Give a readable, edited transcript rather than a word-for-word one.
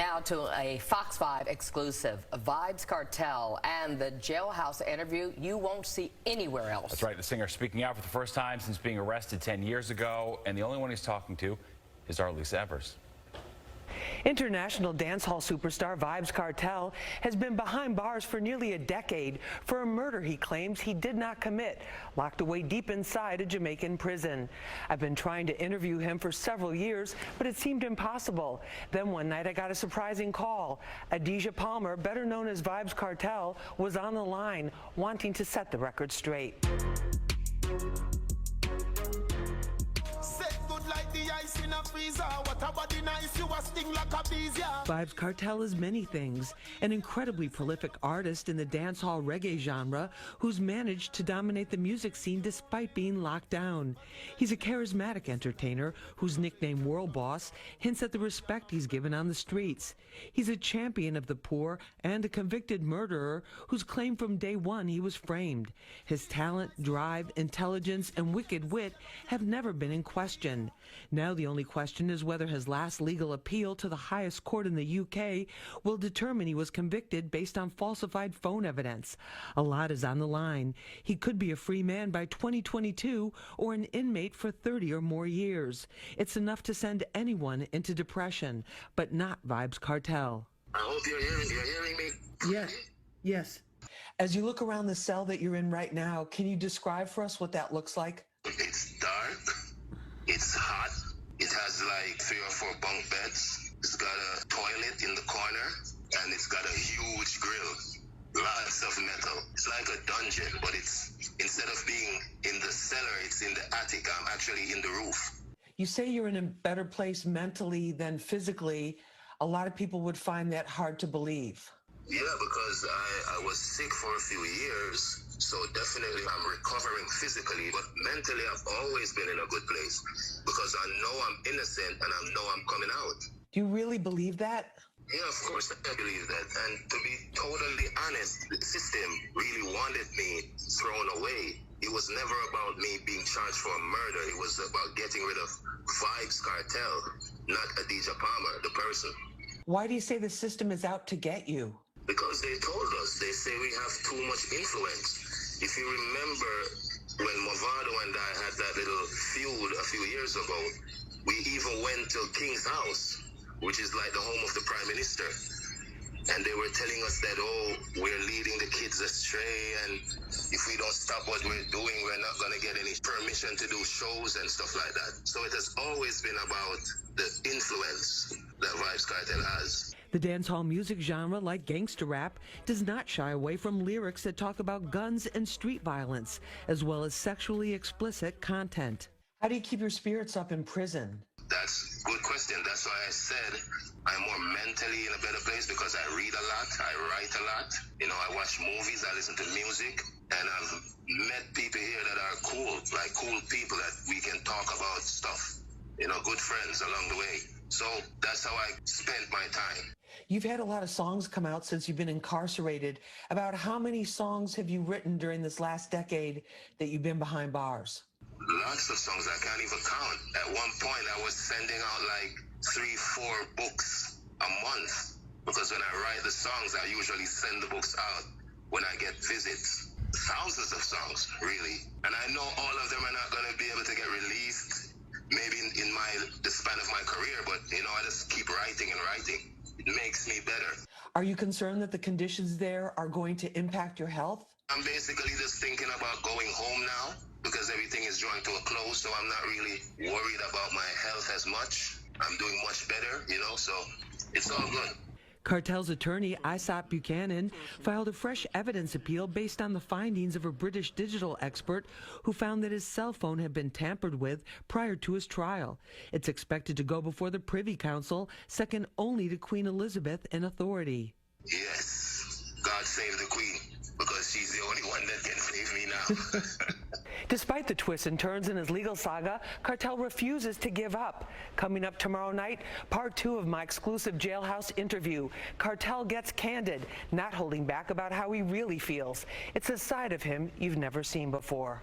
Now to a Fox 5 exclusive, vybz Kartel and the jailhouse interview you won't see anywhere else. That's right, the singer speaking out for the first time since being arrested 10 years ago, and the only one he's talking to is our Lisa Evers. International dancehall superstar vybz Kartel has been behind bars for nearly a decade for a murder he claims he did not commit, locked away deep inside a Jamaican prison. I've been trying to interview him for several years, but it seemed impossible. Then one night I got a surprising call. Adidja Palmer, better known as vybz Kartel, was on the line, wanting to set the record straight. Vybz Kartel is many things, an incredibly prolific artist in the dancehall reggae genre who's managed to dominate the music scene despite being locked down. He's a charismatic entertainer whose nickname World Boss hints at the respect he's given on the streets. He's a champion of the poor and a convicted murderer whose claim from day one he was framed. His talent, drive, intelligence, and wicked wit have never been in question. Now the only question is whether his last legal appeal to the highest court in the UK will determine he was convicted based on falsified phone evidence. A lot is on the line. He could be a free man by 2022 or an inmate for 30 or more years. It's enough to send anyone into depression, but not vybz Kartel. I hope you're hearing me. Yes, yes. As you look around the cell that you're in right now, can you describe for us what that looks like? It's dark. It's hot. It has like 3 or 4 bunk beds. It's got a toilet in the corner, and it's got a huge grill. Lots of metal. It's like a dungeon, but it's, instead of being in the cellar, it's in the attic. I'm actually in the roof. You say you're in a better place mentally than physically. A lot of people would find that hard to believe. Yeah, because I was sick for a few years. So definitely I'm recovering physically, but mentally I've always been in a good place because I know I'm innocent and I know I'm coming out. Do you really believe that? Yeah, of course I believe that. And to be totally honest, the system really wanted me thrown away. It was never about me being charged for a murder. It was about getting rid of vybz Kartel, not Adidja Palmer, the person. Why do you say the system is out to get you? Because they told us, they say we have too much influence. If you remember when Movado and I had that little feud a few years ago, we even went to King's house, which is like the home of the Prime Minister. And they were telling us that, oh, we're leading the kids astray, and if we don't stop what we're doing, we're not going to get any permission to do shows and stuff like that. So it has always been about the influence that vybz Kartel has. The dancehall music genre, like gangster rap, does not shy away from lyrics that talk about guns and street violence, as well as sexually explicit content. How do you keep your spirits up in prison? That's a good question. That's why I said I'm more mentally in a better place because I read a lot, I write a lot. You know, I watch movies, I listen to music, and I've met people here that are cool, like cool people that we can talk about stuff. You know, good friends along the way. So that's how I spent my time. You've had a lot of songs come out since you've been incarcerated. About how many songs have you written during this last decade that you've been behind bars? Lots of songs I can't even count. At one point, I was sending out like 3-4 books a month because when I write the songs, I usually send the books out when I get visits. Thousands of songs, really. And I know all of them are not going to be able to get released maybe in the span of my career, but you know, I just keep writing and writing. It makes me better. Are you concerned that the conditions there are going to impact your health? I'm basically just thinking about going home now because everything is drawing to a close, so I'm not really worried about my health as much. I'm doing much better, you know, so it's all good. Kartel's attorney, Isop Buchanan, filed a fresh evidence appeal based on the findings of a British digital expert who found that his cell phone had been tampered with prior to his trial. It's expected to go before the Privy Council, second only to Queen Elizabeth in authority. Yes, God save the Queen, because she's the only one that can save me now. Despite the twists and turns in his legal saga, Kartel refuses to give up. Coming up tomorrow night, part 2 of my exclusive jailhouse interview. Kartel gets candid, not holding back about how he really feels. It's a side of him you've never seen before.